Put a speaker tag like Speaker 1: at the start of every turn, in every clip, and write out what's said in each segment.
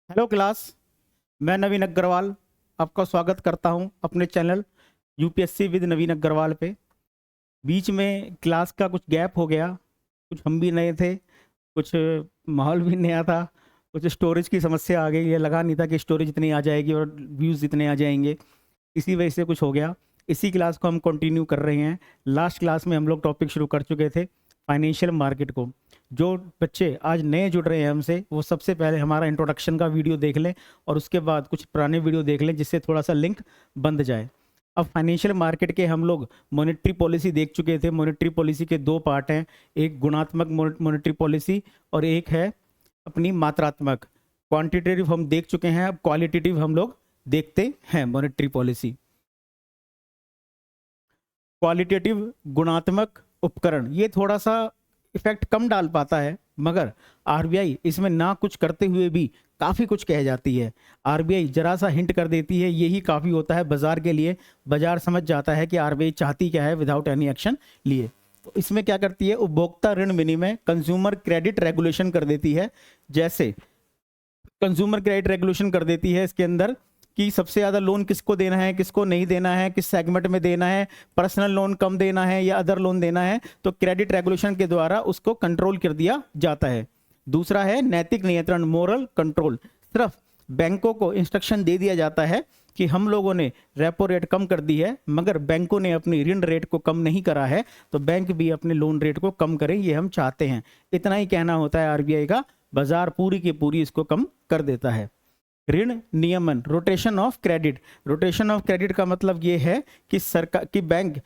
Speaker 1: Hello class. मैं नवीन अग्रवाल आपका स्वागत करता हूं अपने चैनल यूपीएससी विद नवीन अग्रवाल पे। बीच में क्लास का कुछ गैप हो गया, कुछ हम भी नए थे, कुछ माहौल भी नया था, कुछ स्टोरेज की समस्या आ गई। ये लगा नहीं था कि स्टोरेज इतनी आ जाएगी और व्यूज़ इतने आ जाएंगे, इसी वजह से कुछ हो गया। इसी क्लास को हम कंटिन्यू कर रहे हैं। लास्ट क्लास में हम लोग टॉपिक शुरू कर चुके थे फाइनेंशियल मार्केट को। जो बच्चे आज नए जुड़ रहे हैं हमसे, वो सबसे पहले हमारा इंट्रोडक्शन का वीडियो देख लें और उसके बाद कुछ पुराने वीडियो देख लें, जिससे थोड़ा सा लिंक बंद जाए। अब फाइनेंशियल मार्केट के हम लोग मॉनेटरी पॉलिसी देख चुके थे। मॉनेटरी पॉलिसी के दो पार्ट हैं, एक गुणात्मक मॉनेटरी पॉलिसी और एक है अपनी मात्रात्मक। क्वांटिटेटिव हम देख चुके हैं, अब क्वालिटेटिव हम लोग देखते हैं मॉनेटरी पॉलिसी। क्वालिटेटिव गुणात्मक उपकरण ये थोड़ा सा इफेक्ट कम डाल पाता है, मगर आरबीआई इसमें ना कुछ करते हुए भी काफ़ी कुछ कह जाती है। आरबीआई जरा सा हिंट कर देती है, यही काफ़ी होता है बाजार के लिए। बाजार समझ जाता है कि आरबीआई चाहती क्या है विदाउट एनी एक्शन लिए। तो इसमें क्या करती है, उपभोक्ता ऋण विनिमय कंज्यूमर क्रेडिट रेगुलेशन कर देती है। जैसे कंज्यूमर क्रेडिट रेगुलेशन कर देती है इसके अंदर कि सबसे ज़्यादा लोन किसको देना है, किसको नहीं देना है, किस सेगमेंट में देना है, पर्सनल लोन कम देना है या अदर लोन देना है। तो क्रेडिट रेगुलेशन के द्वारा उसको कंट्रोल कर दिया जाता है। दूसरा है नैतिक नियंत्रण, मोरल कंट्रोल। सिर्फ बैंकों को इंस्ट्रक्शन दे दिया जाता है कि हम लोगों ने रेपो रेट कम कर दी है, मगर बैंकों ने अपनी ऋण रेट को कम नहीं करा है, तो बैंक भी अपने लोन रेट को कम करें, ये हम चाहते हैं। इतना ही कहना होता है आरबीआई का। बाजार पूरी की पूरी इसको कम कर देता है। ऋण नियमन, rotation of credit. Rotation of credit का मतलब ये है कि सरकार की बैंक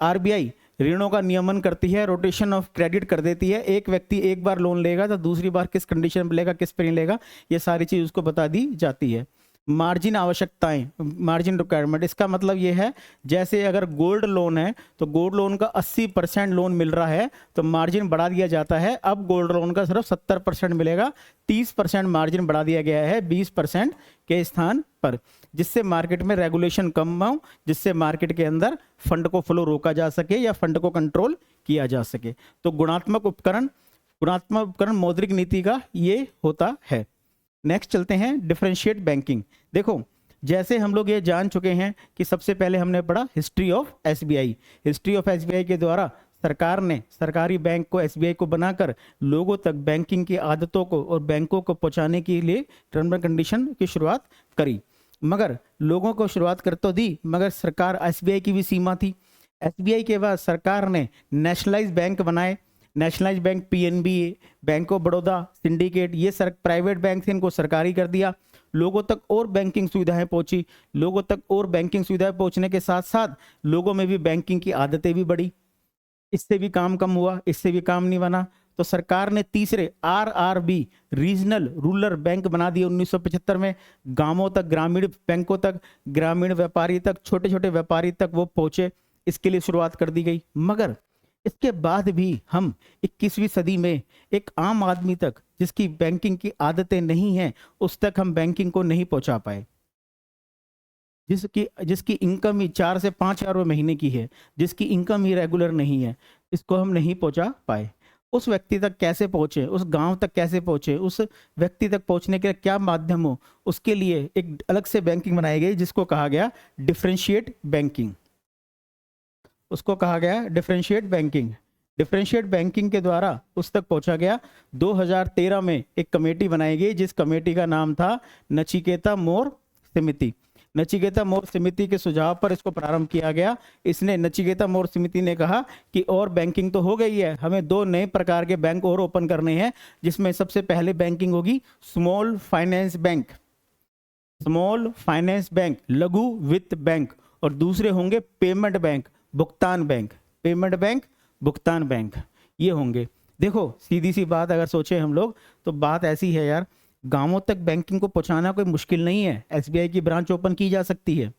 Speaker 1: आरबीआई ऋणों का नियमन करती है, रोटेशन ऑफ क्रेडिट कर देती है। एक व्यक्ति एक बार लोन लेगा तो दूसरी बार किस कंडीशन में लेगा, किस पर नहीं लेगा, ये सारी चीज उसको बता दी जाती है। मार्जिन आवश्यकताएं, मार्जिन रिक्वायरमेंट, इसका मतलब ये है जैसे अगर गोल्ड लोन है तो गोल्ड लोन का 80% लोन मिल रहा है तो मार्जिन बढ़ा दिया जाता है। अब गोल्ड लोन का सिर्फ 70% मिलेगा, 30% मार्जिन बढ़ा दिया गया है 20% के स्थान पर, जिससे मार्केट में रेगुलेशन कम हो, जिससे मार्केट के अंदर फंड को फ्लो रोका जा सके या फंड को कंट्रोल किया जा सके। तो गुणात्मक उपकरण मौद्रिक नीति का ये होता है। नेक्स्ट चलते हैं डिफरेंशिएट बैंकिंग। देखो, जैसे हम लोग ये जान चुके हैं कि सबसे पहले हमने पढ़ा history of SBI. History of SBI के द्वारा सरकार ने सरकारी बैंक को, एसबीआई को बनाकर लोगों तक बैंकिंग की आदतों को और बैंकों को पहुंचाने के लिए टर्म एंड कंडीशन की शुरुआत करी। मगर लोगों को शुरुआत कर तो दी, मगर सरकार एसबीआई की भी सीमा थी। एसबीआई के बाद सरकार ने नेशनलाइज बैंक बनाए। Nationalise bank, PNB, bank of Baroda, syndicate, ये प्राइवेट बैंक थे, इनको सरकारी कर दिया। लोगों तक और बैंकिंग सुविधाएं पहुंची। लोगों तक और बैंकिंग सुविधाएं पहुंचने के साथ साथ लोगों में भी बैंकिंग की आदतें भी बढ़ी। इससे भी काम कम हुआ, इससे भी काम नहीं बना, तो सरकार ने तीसरे आरआरबी, रीजनल रूरल बैंक बना दिए 1975 में। गांवों तक, ग्रामीण बैंकों तक, ग्रामीण व्यापारी तक, छोटे छोटे व्यापारी तक वो पहुंचे, इसके लिए शुरुआत कर दी गई। मगर इसके बाद भी हम 21वीं सदी में एक आम आदमी तक, जिसकी बैंकिंग की आदतें नहीं हैं, उस तक हम बैंकिंग को नहीं पहुंचा पाए। जिसकी जिसकी इनकम ही 4 से 5 हज़ार महीने की है, जिसकी इनकम ही रेगुलर नहीं है, इसको हम नहीं पहुंचा पाए। उस व्यक्ति तक कैसे पहुंचे, उस गांव तक कैसे पहुंचे, उस व्यक्ति तक पहुंचने के लिए क्या माध्यम हो, उसके लिए एक अलग से बैंकिंग बनाई गई, जिसको कहा गया डिफरेंशिएट बैंकिंग। उसको कहा गया डिफरेंशिएट बैंकिंग। डिफरेंशिएट बैंकिंग के द्वारा उस तक पहुंचा गया। 2013 में एक कमेटी बनाई गई, जिस कमेटी का नाम था नचिकेता मोर समिति। नचिकेता मोर समिति के सुझाव पर इसको प्रारंभ किया गया। इसने, नचिकेता मोर समिति ने कहा कि और बैंकिंग तो हो गई है, हमें 2 नए प्रकार के बैंक और ओपन करने हैं, जिसमें सबसे पहले बैंकिंग होगी small finance bank, small finance bank, लघु वित्त बैंक, और दूसरे होंगे पेमेंट बैंक, भुगतान बैंक, पेमेंट बैंक, भुगतान बैंक, ये होंगे। देखो, सीधी सी बात अगर सोचें हम लोग, तो बात ऐसी है यार, गांवों तक बैंकिंग को पहुंचाना कोई मुश्किल नहीं है। एसबीआई की ब्रांच ओपन की जा सकती है,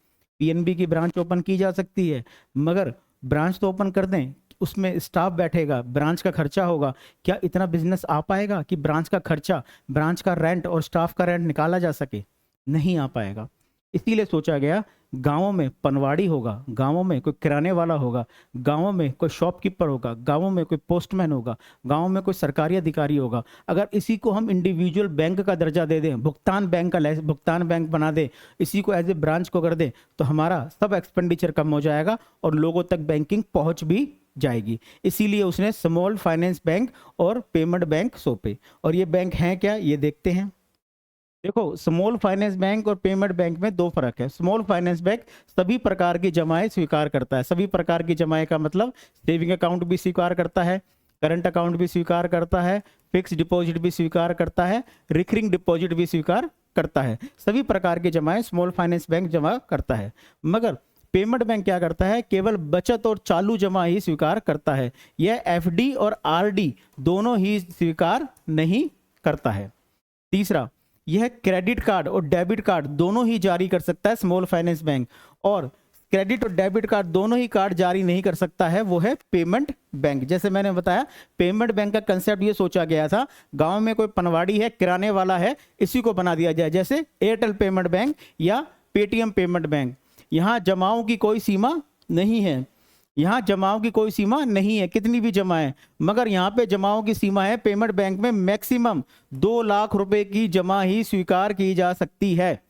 Speaker 1: पीएनबी की ब्रांच ओपन की जा सकती है, मगर ब्रांच तो ओपन कर दें, उसमें स्टाफ बैठेगा, ब्रांच का खर्चा होगा, क्या इतना बिजनेस आ पाएगा कि ब्रांच का खर्चा, ब्रांच का रेंट और स्टाफ का रेंट निकाला जा सके? नहीं आ पाएगा। इसीलिए सोचा गया गांवों में पनवाड़ी होगा, गांवों में कोई किराने वाला होगा, गांवों में कोई शॉपकीपर होगा, गांवों में कोई पोस्टमैन होगा, गांवों में कोई सरकारी अधिकारी होगा। अगर इसी को हम इंडिविजुअल बैंक का दर्जा दे दें, भुगतान बैंक का भुगतान बैंक बना दे, इसी को एज ए ब्रांच को कर दे, तो हमारा सब एक्सपेंडिचर कम हो जाएगा और लोगों तक बैंकिंग पहुंच भी जाएगी। इसीलिए उसने स्मॉल फाइनेंस बैंक और पेमेंट बैंक सौंपे। और ये बैंक हैं क्या, ये देखते हैं। देखो, स्मॉल फाइनेंस बैंक और पेमेंट बैंक में दो फर्क है। स्मॉल फाइनेंस बैंक सभी प्रकार की जमाएं स्वीकार करता है। सभी प्रकार की जमाएं का मतलब सेविंग अकाउंट भी स्वीकार करता है, करंट अकाउंट भी स्वीकार करता है, फिक्स डिपॉजिट भी स्वीकार करता है, रिकरिंग डिपॉजिट भी स्वीकार करता है। सभी प्रकार की जमाएं स्मॉल फाइनेंस बैंक जमा करता है। मगर पेमेंट बैंक क्या करता है, केवल बचत और चालू जमा ही स्वीकार करता है। यह एफडी और आरडी दोनों ही स्वीकार नहीं करता है। तीसरा, यह क्रेडिट कार्ड और डेबिट कार्ड दोनों ही जारी कर सकता है स्मॉल फाइनेंस बैंक, और क्रेडिट और डेबिट कार्ड दोनों ही कार्ड जारी नहीं कर सकता है वो है पेमेंट बैंक। जैसे मैंने बताया, पेमेंट बैंक का कंसेप्ट ये सोचा गया था, गांव में कोई पनवाड़ी है, किराने वाला है, इसी को बना दिया जाए, जैसे एयरटेल पेमेंट बैंक या पेटीएम पेमेंट बैंक। यहाँ जमाओं की कोई सीमा नहीं है, यहाँ जमाओं की कोई सीमा नहीं है, कितनी भी जमा है। मगर यहाँ पे जमाओं की सीमा है, पेमेंट बैंक में मैक्सिमम 2 लाख रुपए की जमा ही स्वीकार की जा सकती है।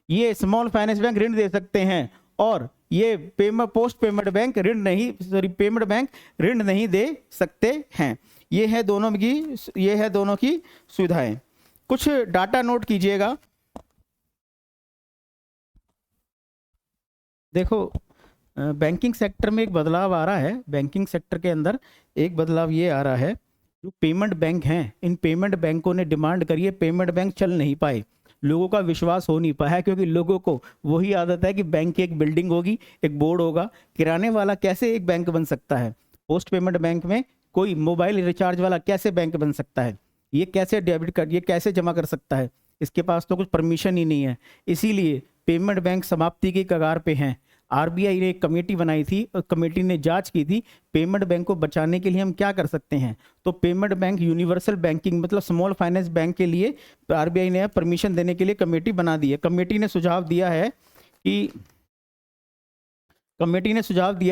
Speaker 1: ये स्मॉल फाइनेंस बैंक ऋण दे सकते हैं और ये post payment bank payment bank ऋण नहीं दे सकते हैं। ये है दोनों की सुविधाएं। कुछ डाटा नोट कीजिएगा। देखो, बैंकिंग सेक्टर में एक बदलाव आ रहा है। बैंकिंग सेक्टर के अंदर एक बदलाव ये आ रहा है, जो पेमेंट बैंक हैं, इन पेमेंट बैंकों ने डिमांड करी है, पेमेंट बैंक चल नहीं पाए, लोगों का विश्वास हो नहीं पाया, क्योंकि लोगों को वही आदत है कि बैंक की एक बिल्डिंग होगी, एक बोर्ड होगा। किराने वाला कैसे एक बैंक बन सकता है? पोस्ट पेमेंट बैंक में कोई मोबाइल रिचार्ज वाला कैसे बैंक बन सकता है? ये कैसे डेबिट कार्ड, ये कैसे जमा कर सकता है? इसके पास तो कुछ परमिशन ही नहीं है। इसीलिए पेमेंट बैंक समाप्ति की कगार पे हैं। आरबीआई ने एक कमेटी बनाई थी और कमेटी ने जांच की थी पेमेंट बैंक को बचाने के लिए हम क्या कर सकते हैं। तो पेमेंट बैंक यूनिवर्सल बैंकिंग मतलब स्मॉल फाइनेंस बैंक के लिए आरबीआई ने परमिशन देने के लिए कमेटी बना दी है। कमेटी ने सुझाव दिया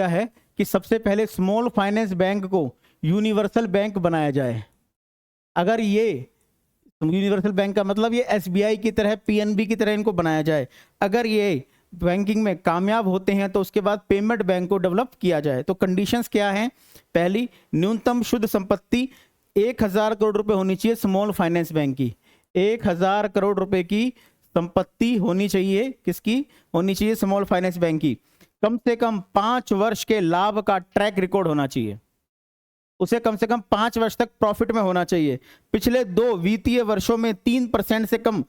Speaker 1: है कि सबसे पहले स्मॉल फाइनेंस बैंक को यूनिवर्सल बैंक बनाया जाए। अगर ये यूनिवर्सल बैंक का मतलब ये एसबीआई की तरह, पीएनबी की तरह इनको बनाया जाए। अगर ये बैंकिंग में कामयाब होते हैं तो उसके बाद पेमेंट बैंक को डेवलप किया जाए। तो कंडीशंस क्या हैं? पहली, न्यूनतम शुद्ध संपत्ति 1000 करोड़ रुपए होनी चाहिए स्मॉल फाइनेंस बैंक की। 1000 करोड़ रुपए की संपत्ति होनी चाहिए। किसकी होनी चाहिए? स्मॉल फाइनेंस बैंक की। कम से कम 5 वर्ष के लाभ का ट्रैक रिकॉर्ड होना चाहिए। उसे कम से कम 5 वर्ष तक प्रॉफिट में होना चाहिए। पिछले 2 वित्तीय वर्षों में 3% से कम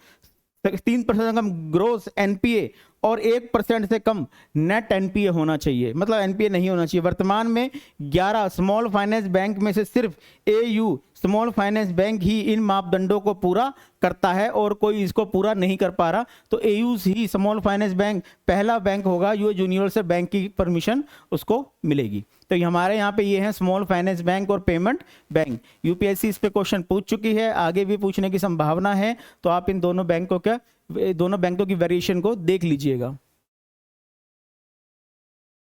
Speaker 1: ग्रोस एनपीए और 1% से कम नेट एनपीए होना चाहिए, मतलब एनपीए नहीं होना चाहिए। वर्तमान में 11 स्मॉल फाइनेंस बैंक में से सिर्फ एयू स्मॉल फाइनेंस बैंक ही इन मापदंडों को पूरा करता है और कोई इसको पूरा नहीं कर पा रहा। तो एयू ही स्मॉल फाइनेंस बैंक पहला बैंक होगा जो यूनिवर्सल बैंक की परमिशन उसको मिलेगी। तो हमारे यहाँ पे ये हैं स्मॉल फाइनेंस बैंक और पेमेंट बैंक। यूपीएससी इस पे क्वेश्चन पूछ चुकी है, आगे भी पूछने की संभावना है। तो आप इन दोनों बैंकों की वेरिएशन को देख लीजिएगा।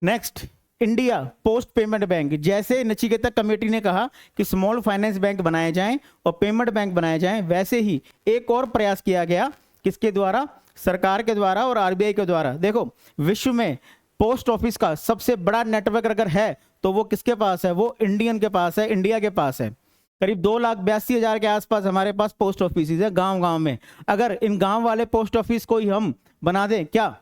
Speaker 1: Next, India post payment bank. जैसे नचिकेता कमेटी ने कहा कि स्मॉल फाइनेंस बैंक बनाए जाएं और पेमेंट बैंक बनाए जाएं, वैसे ही एक और प्रयास किया गया। किसके द्वारा? सरकार के द्वारा और आरबीआई के द्वारा। देखो, विश्व में पोस्ट ऑफिस का सबसे बड़ा नेटवर्क अगर है तो वो किसके पास है? वो इंडिया के पास है। करीब 2,82,000 के आसपास हमारे पास पोस्ट ऑफिस है गांव में। अगर इन गांव वाले पोस्ट ऑफिस को ही हम बना दें क्या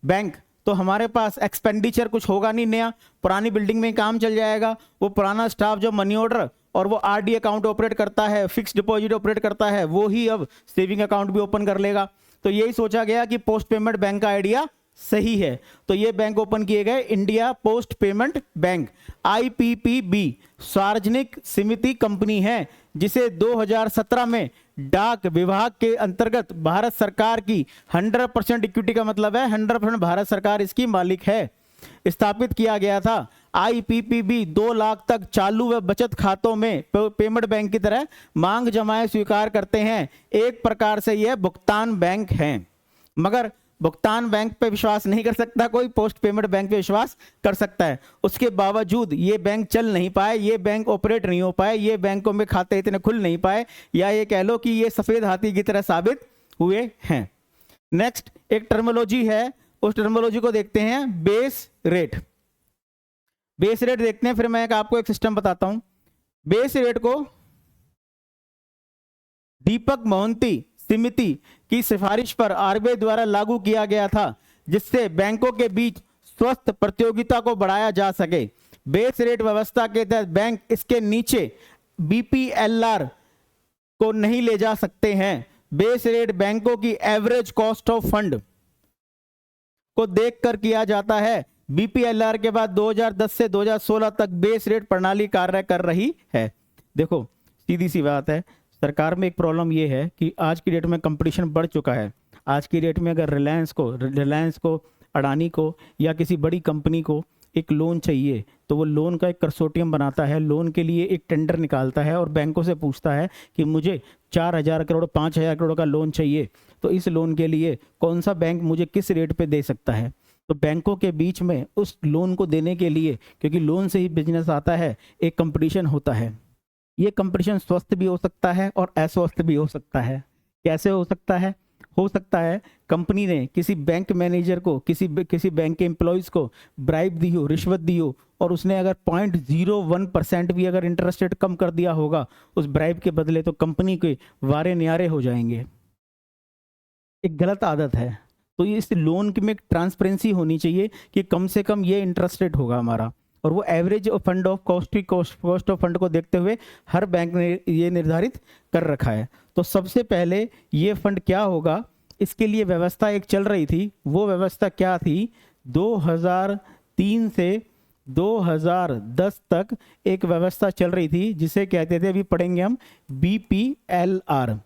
Speaker 1: बैंक, तो हमारे पास एक्सपेंडिचर कुछ होगा नहीं नया, पुरानी बिल्डिंग में काम चल जाएगा। वो पुराना स्टाफ जो मनी ऑर्डर और वो आरडी अकाउंट ऑपरेट करता है, फिक्स डिपॉजिट ऑपरेट करता है, वो ही अब सेविंग अकाउंट भी ओपन कर लेगा। तो यही सोचा गया कि पोस्ट पेमेंट बैंक का आइडिया सही है। तो ये बैंक ओपन किए गए, India post payment bank. IPPB सार्वजनिक समिति कंपनी है जिसे 2017 में डाक विभाग के अंतर्गत भारत सरकार की 100% इक्विटी का मतलब है 100% भारत सरकार इसकी मालिक है, स्थापित किया गया था। आईपीपीबी 2 लाख तक चालू व बचत खातों में पेमेंट बैंक की तरह मांग जमाएं स्वीकार करते हैं। एक प्रकार से यह भुगतान बैंक है। मगर भुगतान बैंक पे विश्वास नहीं कर सकता कोई, पोस्ट पेमेंट बैंक पे विश्वास कर सकता है। उसके बावजूद ये बैंक चल नहीं पाए, ये बैंक ऑपरेट नहीं हो पाए, ये बैंकों में खाते इतने खुल नहीं पाए, या ये कह लो कि ये सफेद हाथी की तरह साबित हुए हैं। नेक्स्ट एक टर्मोलॉजी है, उस टर्मोलॉजी को देखते हैं, बेस रेट। बेस रेट देखते हैं, फिर मैं आपको एक सिस्टम बताता हूं। बेस रेट को दीपक मोहंती समिति की सिफारिश पर आरबीआई द्वारा लागू किया गया था, जिससे बैंकों के बीच स्वस्थ प्रतियोगिता को बढ़ाया जा सके। बेस रेट व्यवस्था के तहत बैंक इसके नीचे बीपीएलआर को नहीं ले जा सकते हैं। बेस रेट बैंकों की एवरेज कॉस्ट ऑफ फंड को देखकर किया जाता है। बीपीएलआर के बाद 2010 से 2016 तक बेस रेट प्रणाली कार्य कर रही है। देखो सीधी सी बात है, सरकार में एक प्रॉब्लम ये है कि आज की डेट में कंपटीशन बढ़ चुका है। आज की डेट में अगर रिलायंस को, अडानी को या किसी बड़ी कंपनी को एक लोन चाहिए तो वो लोन का एक कंसोर्टियम बनाता है, लोन के लिए एक टेंडर निकालता है और बैंकों से पूछता है कि मुझे 4,000 करोड़ 5,000 करोड़ का लोन चाहिए, तो इस लोन के लिए कौन सा बैंक मुझे किस रेट पे दे सकता है। तो बैंकों के बीच में उस लोन को देने के लिए, क्योंकि लोन से ही बिजनेस आता है, एक कंपटीशन होता है। ये कंपटीशन स्वस्थ भी हो सकता है और अस्वस्थ भी हो सकता है। कैसे हो सकता है? हो सकता है कंपनी ने किसी बैंक मैनेजर को, किसी बैंक के एम्प्लॉयज़ को ब्राइब दी हो, रिश्वत दी हो, और उसने अगर 0.01% भी अगर इंटरेस्ट रेट कम कर दिया होगा उस ब्राइब के बदले, तो कंपनी के वारे न्यारे हो जाएंगे। एक गलत आदत है। तो ये इस लोन में एक ट्रांसपेरेंसी होनी चाहिए कि कम से कम ये इंटरेस्ट रेट होगा हमारा, और वो average fund of cost of fund को देखते हुए हर बैंक ने ये निर्धारित कर रखा है। तो सबसे पहले ये फंड क्या होगा, इसके लिए व्यवस्था एक चल रही थी। वो व्यवस्था क्या थी? 2003 से 2010 तक एक व्यवस्था चल रही थी जिसे कहते थे, अभी पढ़ेंगे हम, BPLR,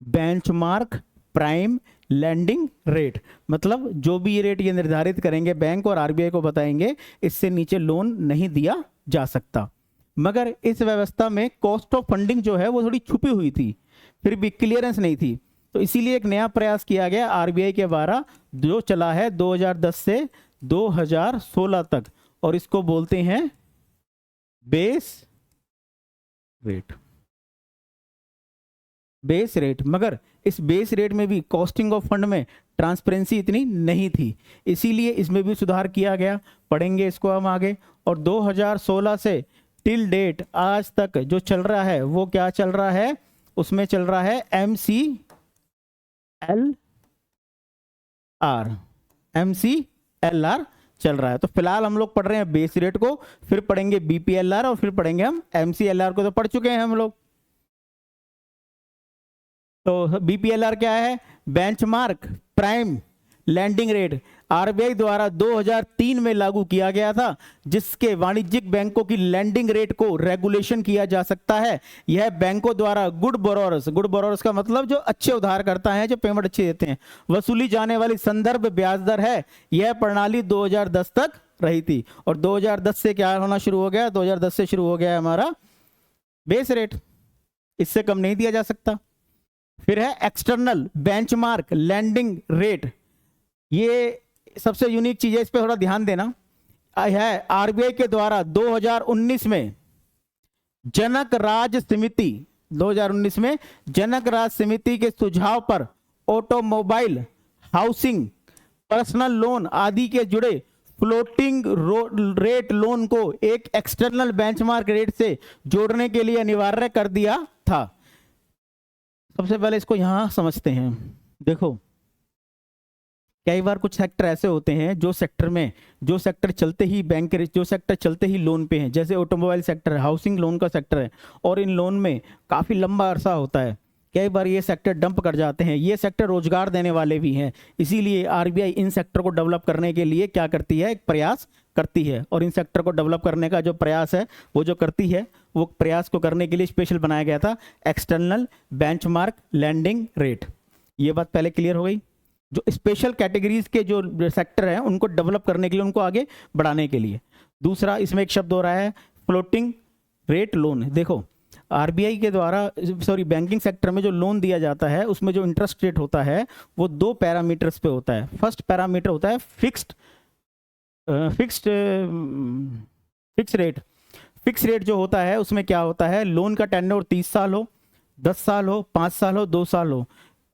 Speaker 1: benchmark prime landing rate. मतलब जो भी ये रेट ये निर्धारित करेंगे बैंक और आरबीआई को बताएंगे, इससे नीचे लोन नहीं दिया जा सकता। मगर इस व्यवस्था में कॉस्ट ऑफ फंडिंग जो है वो थोड़ी छुपी हुई थी, फिर भी क्लियरेंस नहीं थी। तो इसीलिए एक नया प्रयास किया गया आरबीआई के द्वारा, जो चला है 2010 से 2016 तक, और इसको बोलते हैं बेस रेट। Base rate. मगर इस बेस रेट में भी कॉस्टिंग ऑफ फंड में ट्रांसपेरेंसी इतनी नहीं थी, इसीलिए इसमें भी सुधार किया गया। पढ़ेंगे इसको हम आगे। और 2016 से टिल डेट आज तक जो चल रहा है वो क्या चल रहा है? उसमें चल रहा है MCLR चल रहा है। तो फिलहाल हम लोग पढ़ रहे हैं बेस रेट को, फिर पढ़ेंगे BPLR और फिर पढ़ेंगे हम MCLR को। तो पढ़ चुके हैं हम लोग। तो BPLR क्या है? Benchmark prime landing rate, RBI द्वारा 2003 में लागू किया गया था, जिसके वाणिज्यिक बैंकों की लैंडिंग रेट को रेगुलेशन किया जा सकता है। यह बैंकों द्वारा गुड बोरोर्स का मतलब जो अच्छे उधारकर्ता हैं, जो पेमेंट अच्छी देते हैं, वसूली जाने वाली संदर्भ ब्याज दर है। यह प्रणाली 2010 तक रही थी, और 2010 से क्या होना शुरू हो गया? 2010 से शुरू हो गया है हमारा बेस रेट, इससे कम नहीं दिया जा सकता। फिर है एक्सटर्नल बेंचमार्क लैंडिंग रेट। ये सबसे यूनिक चीज है, इस पे थोड़ा ध्यान देना है। आरबीआई के द्वारा 2019 में जनक राज समिति 2019 में जनक राज समिति के सुझाव पर ऑटोमोबाइल, हाउसिंग, पर्सनल लोन आदि के जुड़े फ्लोटिंग रेट लोन को एक एक्सटर्नल बेंचमार्क रेट से जोड़ने के लिए अनिवार्य कर दिया था। सबसे पहले इसको यहां समझते हैं। देखो कई बार कुछ सेक्टर ऐसे होते हैं जो सेक्टर चलते ही बैंक, जो सेक्टर चलते ही लोन पे हैं, जैसे ऑटोमोबाइल सेक्टर है, हाउसिंग लोन का सेक्टर है, और इन लोन में काफ़ी लंबा अरसा होता है। कई बार ये सेक्टर डंप कर जाते हैं। ये सेक्टर रोजगार देने वाले भी हैं, इसीलिए आरबीआई इन सेक्टर को डेवलप करने के लिए क्या करती है? एक प्रयास करती है। और इन सेक्टर को डेवलप करने का जो प्रयास है वो जो करती है, वो प्रयास को करने के लिए स्पेशल बनाया गया था एक्सटर्नल बेंचमार्क लैंडिंग रेट। ये बात पहले क्लियर हो गई। जो स्पेशल कैटेगरीज के जो सेक्टर हैं उनको डेवलप करने के लिए, उनको आगे बढ़ाने के लिए। दूसरा इसमें एक शब्द हो रहा है फ्लोटिंग रेट लोन। देखो आरबीआई के द्वारा, सॉरी, बैंकिंग सेक्टर में जो लोन दिया जाता है उसमें जो इंटरेस्ट रेट होता है वो दो पैरामीटर्स पे होता है। फर्स्ट पैरामीटर होता है fixed fixed fix rate. Fix rate जो होता है उसमें क्या होता है, लोन का टेन्योर 30 साल हो, 10 साल हो, 5 साल हो, 2 साल हो,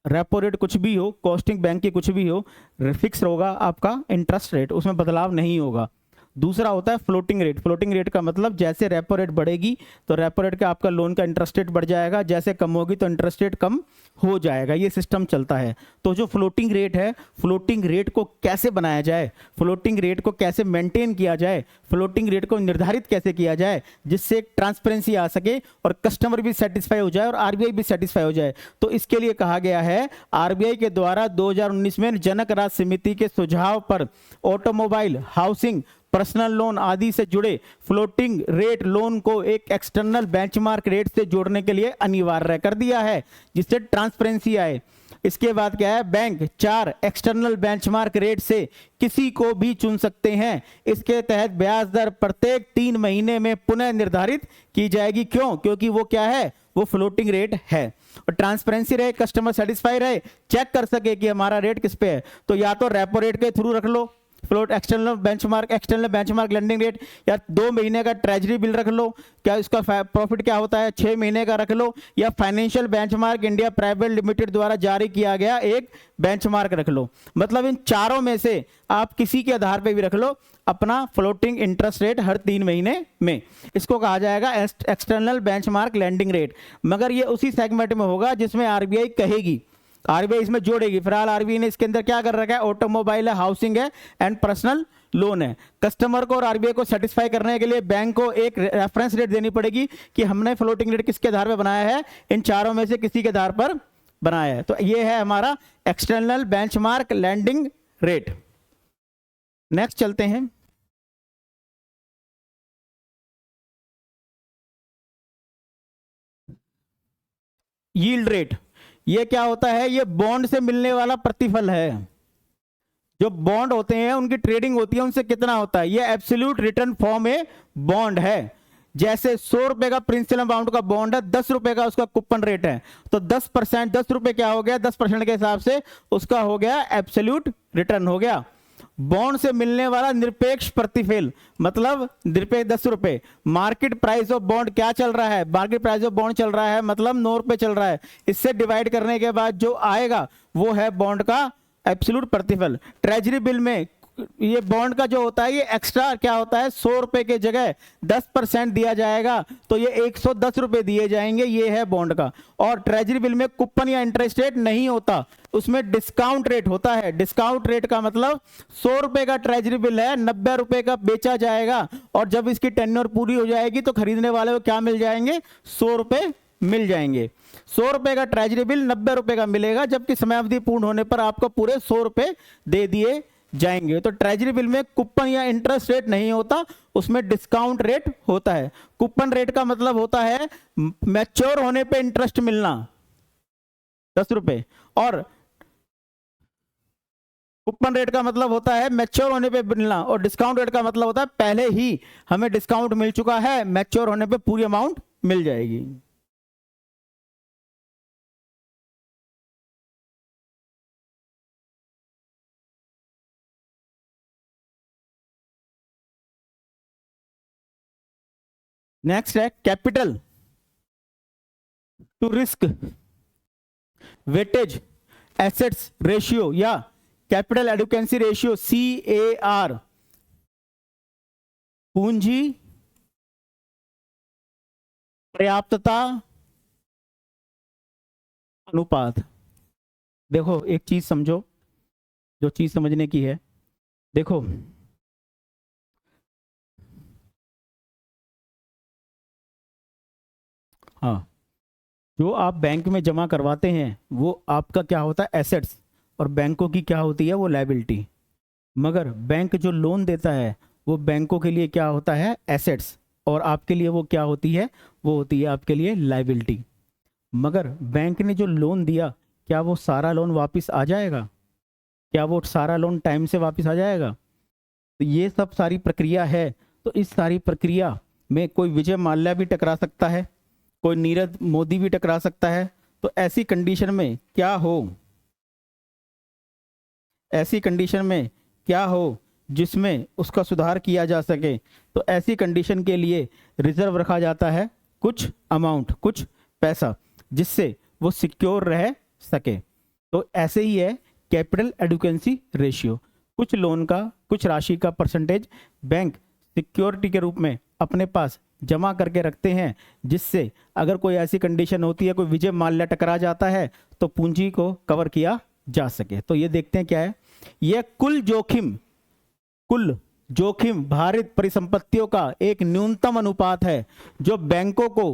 Speaker 1: रेपो रेट कुछ भी हो, कॉस्टिंग बैंक की कुछ भी हो, फिक्स होगा आपका इंटरेस्ट रेट, उसमें बदलाव नहीं होगा। दूसरा होता है फ्लोटिंग रेट। फ्लोटिंग रेट का मतलब जैसे रेपो रेट बढ़ेगी तो रेपो रेट का आपका लोन का इंटरेस्ट रेट बढ़ जाएगा, जैसे कम होगी तो इंटरेस्ट रेट कम हो जाएगा। ये सिस्टम चलता है। तो जो फ्लोटिंग रेट है, फ्लोटिंग रेट को कैसे बनाया जाए, फ्लोटिंग रेट को कैसे मेंटेन किया जाए, फ्लोटिंग रेट को निर्धारित कैसे किया जाए जिससे ट्रांसपेरेंसी आ सके और कस्टमर भी सेटिस्फाई हो जाए और आरबीआई भी सेटिस्फाई हो जाए, तो इसके लिए कहा गया है आरबीआई के द्वारा 2019 में जनक राज समिति के सुझाव पर ऑटोमोबाइल, हाउसिंग, पर्सनल लोन आदि से जुड़े फ्लोटिंग रेट लोन को एक एक्सटर्नल बेंचमार्क रेट से जोड़ने के लिए अनिवार्य कर दिया है जिससे ट्रांसपेरेंसी आए। इसके बाद क्या है, बैंक 4 एक्सटर्नल बेंचमार्क रेट से किसी को भी चुन सकते हैं। इसके तहत ब्याज दर प्रत्येक 3 महीने में पुनः निर्धारित की जाएगी। क्यों? क्योंकि वो क्या है, वो फ्लोटिंग रेट है और ट्रांसपेरेंसी रहे, कस्टमर सेटिस्फाई रहे, चेक कर सके कि हमारा रेट किस पे है। तो या तो रेपो रेट के थ्रू रख लो float, external benchmark lending rate, या 2 महीने का ट्रेजरी बिल रख लो, क्या इसका प्रॉफिट क्या होता है, 6 महीने का रख लो, या financial benchmark India private limited द्वारा जारी किया गया एक बेंचमार्क रख लो। मतलब इन चारों में से आप किसी के आधार पे भी रख लो अपना फ्लोटिंग इंटरेस्ट रेट हर 3 महीने में। इसको कहा जाएगा एक्सटर्नल बेंचमार्क लेंडिंग रेट। मगर ये उसी सेगमेंट में होगा जिसमें आरबीआई कहेगी, आरबीआई इसमें जोड़ेगी। फिलहाल आरबीआई ने इसके अंदर क्या कर रखा है, ऑटोमोबाइल है, हाउसिंग है एंड पर्सनल लोन है। कस्टमर को और आरबीआई को सेटिस्फाई करने के लिए बैंक को एक रेफरेंस रेट देनी पड़ेगी कि हमने फ्लोटिंग रेट किसके आधार पर बनाया है, इन चारों में से किसी के आधार पर बनाया है। तो ये है हमारा external benchmark lending rate. Next चलते हैं। Yield rate. ये क्या होता है, ये बॉन्ड से मिलने वाला प्रतिफल है। जो बॉन्ड होते हैं उनकी ट्रेडिंग होती है, उनसे कितना होता है, ये एब्सोल्यूट रिटर्न फॉर्म में बॉन्ड है। जैसे 100 रुपए का प्रिंसिपल अमाउंट का बॉन्ड है, 10 रुपए का उसका कूपन रेट है, तो 10%, 10 रुपए क्या हो गया, 10% के हिसाब से उसका हो गया एब्सोल्यूट रिटर्न हो गया। बॉन्ड से मिलने वाला निरपेक्ष प्रतिफल, मतलब निरपेक्ष 10 रुपए। मार्केट प्राइस ऑफ बॉन्ड क्या चल रहा है, मार्केट प्राइस ऑफ बॉन्ड चल रहा है मतलब 9 रुपए चल रहा है, इससे डिवाइड करने के बाद जो आएगा वो है बॉन्ड का एब्सोल्यूट प्रतिफल। ट्रेजरी बिल में ये बॉन्ड का जो होता है ये एक्स्ट्रा क्या होता है, 100 रुपए के जगह 10% दिया जाएगा, तो ये 110 रुपए दिए जाएंगे, ये है बॉन्ड का। और ट्रेजरी बिल में कूपन या इंटरेस्ट रेट नहीं होता, उसमें डिस्काउंट रेट होता है। डिस्काउंट रेट का मतलब 100 रुपए का ट्रेजरी बिल है, 90 रुपए का बेचा जाएगा, और जब इसकी टेन्योर पूरी हो जाएगी तो खरीदने वाले को क्या मिल जाएंगे, 100 रुपए मिल जाएंगे। 100 रुपए का ट्रेजरी बिल 90 रुपए का मिलेगा, जबकि समयावधि पूर्ण होने पर आपको पूरे 100 रुपए दे दिए जाएंगे। तो ट्रेजरी बिल में कूपन या इंटरेस्ट रेट नहीं होता, उसमें डिस्काउंट रेट होता है। कूपन रेट का मतलब होता है मैच्योर होने पे इंटरेस्ट मिलना 10 रुपए, और कूपन रेट का मतलब होता है मैच्योर होने पे मिलना, और डिस्काउंट रेट का मतलब होता है पहले ही हमें डिस्काउंट मिल चुका है, मैच्योर होने पे पूरी अमाउंट मिल जाएगी। नेक्स्ट है capital to risk weightage assets ratio या कैपिटल एडुकेंसी रेशियो, CAR। पूंजी पर्याप्तता अनुपात। देखो एक चीज समझो, जो चीज समझने की है, देखो हाँ, जो आप बैंक में जमा करवाते हैं वो आपका क्या होता है, एसेट्स, और बैंकों की क्या होती है, वो लायबिलिटी। मगर बैंक जो लोन देता है वो बैंकों के लिए क्या होता है, एसेट्स, और आपके लिए वो क्या होती है, वो होती है आपके लिए लायबिलिटी। मगर बैंक ने जो लोन दिया, क्या वो सारा लोन वापस आ जाएगा, क्या वो सारा लोन टाइम से वापस आ जाएगा? तो ये सब सारी प्रक्रिया है। तो इस सारी प्रक्रिया में कोई विजय माल्या भी टकरा सकता है, कोई नीरव मोदी भी टकरा सकता है। तो ऐसी कंडीशन में क्या हो, ऐसी कंडीशन में क्या हो जिसमें उसका सुधार किया जा सके, तो ऐसी कंडीशन के लिए रिजर्व रखा जाता है कुछ अमाउंट, कुछ पैसा, जिससे वो सिक्योर रह सके। तो ऐसे ही है कैपिटल एडुकेंसी रेशियो। कुछ लोन का, कुछ राशि का परसेंटेज बैंक सिक्योरिटी के रूप में अपने पास जमा करके रखते हैं, जिससे अगर कोई ऐसी कंडीशन होती है, कोई विजय माल्या टकरा जाता है, तो पूंजी को कवर किया जा सके। तो ये देखते हैं क्या है, यह कुल जोखिम भारित परिसंपत्तियों का एक न्यूनतम अनुपात है जो बैंकों को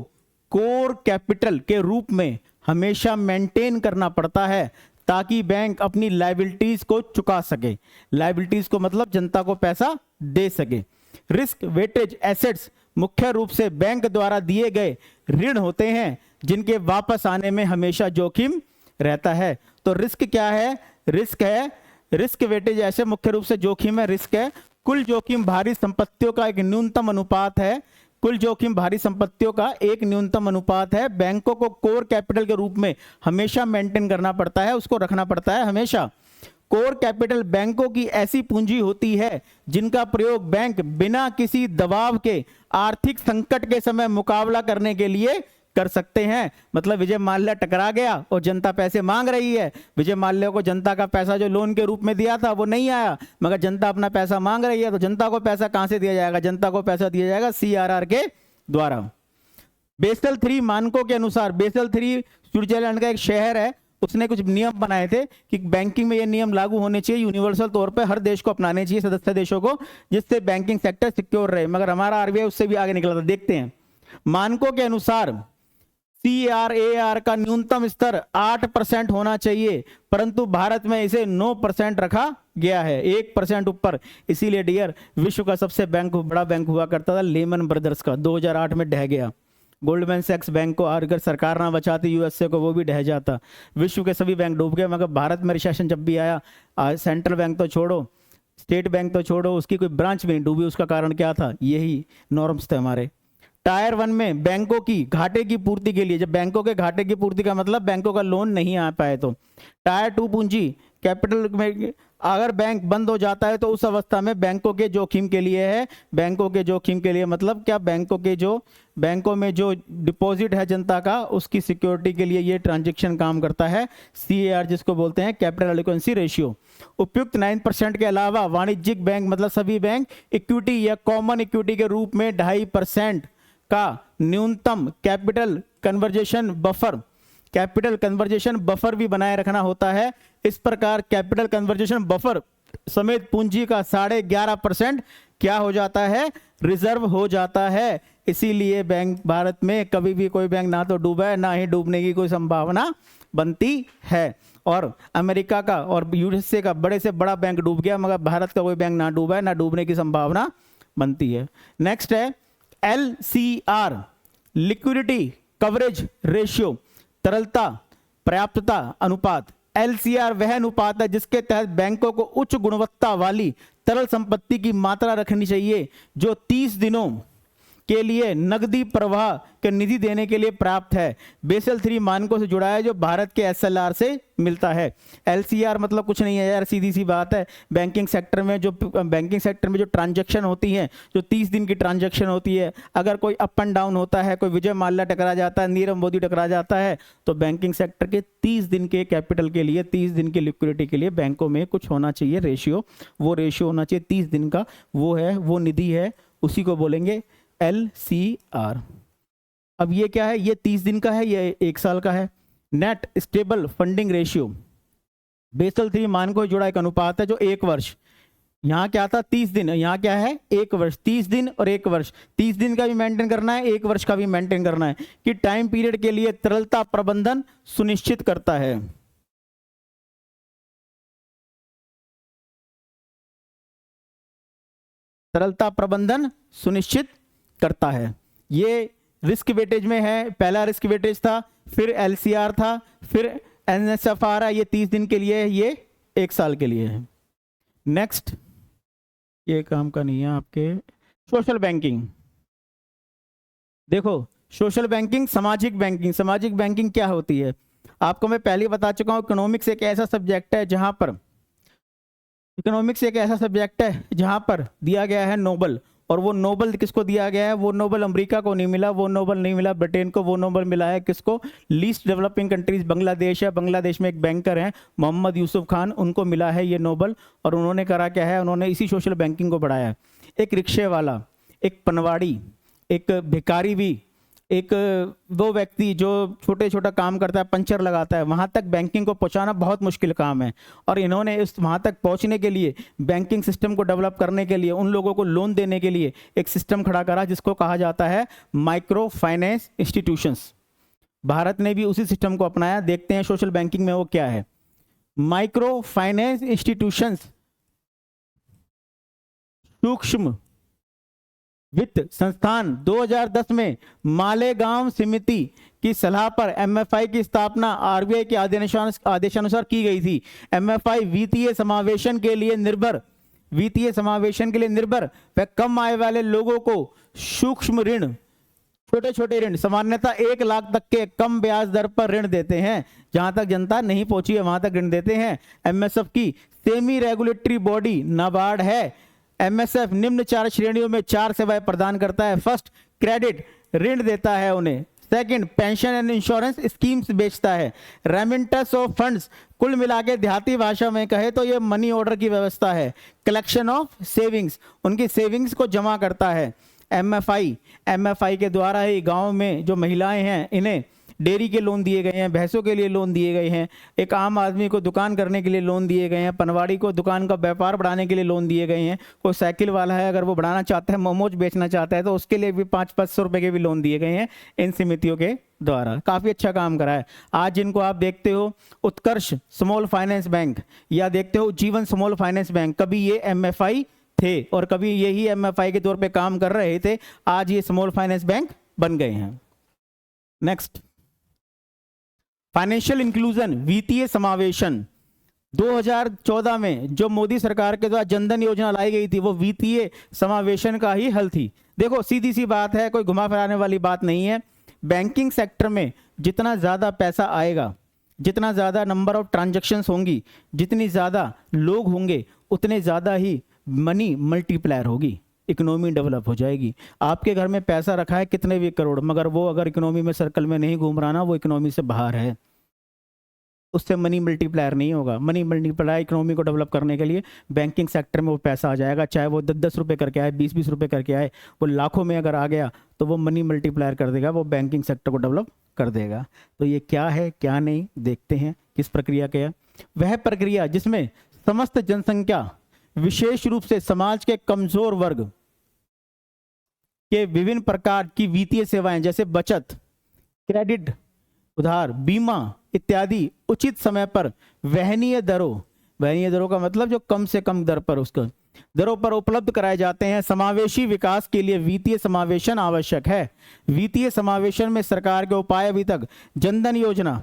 Speaker 1: कोर कैपिटल के रूप में हमेशा मेंटेन करना पड़ता है, ताकि बैंक अपनी लायबिलिटीज को चुका सके। लायबिलिटीज को मतलब जनता को पैसा दे सके। रिस्क वेटेज एसेट्स मुख्य रूप से बैंक द्वारा दिए गए ऋण होते हैं, जिनके वापस आने में हमेशा जोखिम रहता है। तो रिस्क क्या है? रिस्क है, रिस्क वेटेज ऐसे मुख्य रूप से जोखिम है, रिस्क है। कुल जोखिम भारी संपत्तियों का एक न्यूनतम अनुपात है, कुल जोखिम भारी संपत्तियों का एक न्यूनतम अनुपात है। बैंकों को कोर कैपिटल के रूप में हमेशा मेंटेन करना पड़ता है, उसको रखना पड़ता है हमेशा। कोर कैपिटल बैंकों की ऐसी पूंजी होती है जिनका प्रयोग बैंक बिना किसी दबाव के आर्थिक संकट के समय मुकाबला करने के लिए कर सकते हैं। मतलब विजय माल्या टकरा गया और जनता पैसे मांग रही है, विजय माल्या को जनता का पैसा जो लोन के रूप में दिया था वो नहीं आया, मगर जनता अपना पैसा मांग रही है, तो जनता को पैसा कहां से दिया जाएगा? जनता को पैसा दिया जाएगा CRR के द्वारा। बेसल 3 मानकों के अनुसार, बेसल 3 स्विट्जरलैंड का एक शहर है, उसने कुछ नियम बनाए थे कि बैंकिंग में ये नियम लागू होने चाहिए, यूनिवर्सल तौर पे हर देश को अपनाने चाहिए, सदस्य देशों को, जिससे बैंकिंग सेक्टर सिक्योर रहे। मगर हमारा RBI उससे भी आगे निकला था। देखते हैं, मानकों के अनुसार CRAR का न्यूनतम स्तर 8% होना चाहिए, परंतु भारत में इसे 9% रखा गया है, 1% ऊपर। इसीलिए डियर, विश्व का सबसे बड़ा बैंक हुआ करता था लेमन ब्रदर्स का, 2008 में ढह गया। गोल्डमैन सैक्स बैंक को अगर सरकार ना बचाती USA को, वो भी ढह जाता। विश्व के सभी बैंक डूब गए, मगर भारत में रिसेशन जब भी आया, सेंट्रल बैंक तो छोड़ो, स्टेट बैंक तो छोड़ो, उसकी कोई ब्रांच भी नहीं डूबी। उसका कारण क्या था? यही नॉर्म्स थे हमारे। टायर 1 में बैंकों की घाटे की पूर्ति के लिए, जब बैंकों के घाटे की पूर्ति का मतलब बैंकों का लोन नहीं आ पाए, तो टायर 2 पूंजी कैपिटल में अगर बैंक बंद हो जाता है तो उस अवस्था में बैंकों के जोखिम के लिए है। बैंकों के जोखिम के लिए मतलब क्या? बैंकों में जो डिपॉजिट है जनता का, उसकी सिक्योरिटी के लिए ये ट्रांजैक्शन काम करता है। CAR जिसको बोलते हैं कैपिटल एडिक्वेंसी रेशियो। उपयुक्त 9% के अलावा वाणिज्यिक बैंक मतलब सभी बैंक इक्विटी या कॉमन इक्विटी के रूप में 2.5% का न्यूनतम कैपिटल कन्वर्जेशन बफर भी बनाए रखना होता है। इस प्रकार कैपिटल कन्वर्जेशन बफर समेत पूंजी का 11.5% क्या हो जाता है? रिजर्व हो जाता है। इसीलिए बैंक भारत में कभी भी कोई बैंक ना तो डूबा है, ना ही डूबने की कोई संभावना बनती है। और अमेरिका का और USA का बड़े से बड़ा बैंक डूब गया, मगर भारत का कोई बैंक ना डूबा है, ना डूबने की संभावना बनती है। नेक्स्ट है LCR, लिक्विडिटी कवरेज रेशियो, तरलता पर्याप्तता अनुपात। LCR वह अनुपात है जिसके तहत बैंकों को उच्च गुणवत्ता वाली तरल संपत्ति की मात्रा रखनी चाहिए, जो 30 दिनों के लिए नकदी प्रवाह के निधि देने के लिए प्राप्त है। बेसल 3 मानकों से जुड़ा है, जो भारत के SLR से मिलता है। LCR मतलब कुछ नहीं है यार, सीधी सी बात है। बैंकिंग सेक्टर में जो ट्रांजैक्शन होती हैं, जो 30 दिन की ट्रांजैक्शन होती है, अगर कोई अप एंड डाउन होता है, कोई विजय माल्या टकरा जाता है, नीरव मोदी टकरा जाता है, तो बैंकिंग सेक्टर के 30 दिन के कैपिटल के लिए, 30 दिन की लिक्विडिटी के लिए बैंकों में कुछ होना चाहिए रेशियो। वो रेशियो होना चाहिए 30 दिन का, वो निधि है, उसी को बोलेंगे LCR। अब ये क्या है? ये 30 दिन का है, ये 1 साल का है। Net stable funding ratio, Basel 3 मानकों से जुड़ा एक अनुपात है, जो 1 वर्ष, यहाँ क्या था 30 दिन, यहाँ क्या है 1 वर्ष। 30 दिन और 1 वर्ष, 30 दिन का भी मेंटेन करना है, 1 वर्ष का भी मेंटेन करना है, कि टाइम पीरियड के लिए तरलता प्रबंधन सुनिश्चित करता है। तरलता प्रबंधन सुनिश्चित करता है। ये रिस्क वेटेज में है, पहला रिस्क वेटेज था, फिर LCR था, फिर NSFR है। ये 30 दिन के लिए है, ये 1 साल के लिए है। नेक्स्ट, ये काम का नहीं है आपके। सोशल बैंकिंग, देखो सोशल बैंकिंग, सामाजिक बैंकिंग। सामाजिक बैंकिंग क्या होती है आपको मैं पहले ही बता चुका हूं। इकोनॉमिक्स एक ऐसा सब्जेक्ट है जहां पर दिया गया है नोबल, और वो नोबल किसको दिया गया है? वो नोबल अमेरिका को नहीं मिला, वो नोबल नहीं मिला ब्रिटेन को, वो नोबल मिला है किसको? लीस्ट डेवलपिंग कंट्रीज, बांग्लादेश है। बांग्लादेश में एक बैंकर हैं मोहम्मद यूसुफ खान, उनको मिला है ये नोबल। और उन्होंने करा क्या है? उन्होंने इसी सोशल बैंकिंग को बढ़ाया। एक रिक्शे वाला, एक पनवाड़ी, एक भिखारी भी, एक वो व्यक्ति जो छोटे छोटा काम करता है, पंचर लगाता है, वहाँ तक बैंकिंग को पहुँचाना बहुत मुश्किल काम है। और इन्होंने इस वहाँ तक पहुँचने के लिए, बैंकिंग सिस्टम को डेवलप करने के लिए, उन लोगों को लोन देने के लिए एक सिस्टम खड़ा करा जिसको कहा जाता है माइक्रो फाइनेंस इंस्टीट्यूशंस। भारत ने भी उसी सिस्टम को अपनाया। देखते हैं सोशल बैंकिंग में वो क्या है। माइक्रो फाइनेंस इंस्टीट्यूशंस सूक्ष्म वित्त संस्थान 2010 में मालेगांव समिति की सलाह पर एमएफआई की स्थापना आरबीआई के आदेशानुसार की गई थी। एमएफआई वित्तीय समावेशन के लिए निर्भर व कम आय वाले लोगों को सूक्ष्म ऋण, छोटे छोटे ऋण, सामान्यतः 1 लाख तक के कम ब्याज दर पर ऋण देते हैं। जहां तक जनता नहीं पहुंची है वहां तक ऋण देते हैं। एमएसएफ की सेमी रेगुलेटरी बॉडी नाबार्ड है। एमएसएफ निम्न 4 श्रेणियों में 4 सेवाएं प्रदान करता है। फर्स्ट, क्रेडिट, ऋण देता है उन्हें। Second, pension and insurance schemes बेचता है। रेमिटेंस ऑफ फंड्स, कुल मिला के देहाती भाषा में कहे तो ये मनी ऑर्डर की व्यवस्था है। कलेक्शन ऑफ सेविंग्स, उनकी सेविंग्स को जमा करता है। एमएफआई के द्वारा ही गांव में जो महिलाएं हैं इन्हें डेयरी के लोन दिए गए हैं, भैंसों के लिए लोन दिए गए हैं, एक आम आदमी को दुकान करने के लिए लोन दिए गए हैं, पनवाड़ी को दुकान का व्यापार बढ़ाने के लिए लोन दिए गए हैं। कोई साइकिल वाला है अगर वो बढ़ाना चाहता है, मोमोज बेचना चाहता है तो उसके लिए भी 500-500 रुपए के भी लोन दिए गए हैं इन समितियों के द्वारा। काफ़ी अच्छा काम करा है। आज जिनको आप देखते हो उत्कर्ष स्मॉल फाइनेंस बैंक या देखते हो जीवन स्मॉल फाइनेंस बैंक, कभी ये एमएफआई थे और कभी यही एमएफआई के तौर पे काम कर रहे थे। आज ये स्मॉल फाइनेंस बैंक बन गए हैं। नेक्स्ट, फाइनेंशियल इंक्लूजन, वित्तीय समावेशन। 2014 में जो मोदी सरकार के द्वारा जनधन योजना लाई गई थी वो वित्तीय समावेशन का ही हल थी। देखो सीधी सी बात है, कोई घुमा फिराने वाली बात नहीं है। बैंकिंग सेक्टर में जितना ज़्यादा पैसा आएगा, जितना ज़्यादा नंबर ऑफ ट्रांजैक्शंस होंगी, जितनी ज़्यादा लोग होंगे, उतने ज़्यादा ही मनी मल्टीप्लायर होगी, इकोनॉमी डेवलप हो जाएगी। आपके घर में पैसा रखा है कितने भी करोड़, मगर वो अगर इकोनॉमी में सर्कल में नहीं घूम रहा ना, वो इकोनॉमी से बाहर है, उससे मनी मल्टीप्लायर नहीं होगा। मनी मल्टीप्लायर इकोनॉमी को डेवलप करने के लिए बैंकिंग सेक्टर में वो पैसा आ जाएगा, चाहे वो 10-10 रुपये करके आए, 20-20 रुपये करके आए, वो लाखों में अगर आ गया तो वो मनी मल्टीप्लायर कर देगा, वो बैंकिंग सेक्टर को डेवलप कर देगा। तो ये क्या है क्या नहीं देखते हैं, किस प्रक्रिया का है। वह प्रक्रिया जिसमें समस्त जनसंख्या, विशेष रूप से समाज के कमजोर वर्ग के विभिन्न प्रकार की वित्तीय सेवाएं जैसे बचत, क्रेडिट, उधार, बीमा इत्यादि उचित समय पर वहनीय दरों का मतलब जो कम से कम दर पर उसका दरों पर उपलब्ध कराए जाते हैं। समावेशी विकास के लिए वित्तीय समावेशन आवश्यक है। वित्तीय समावेशन में सरकार के उपाय अभी तक जनधन योजना,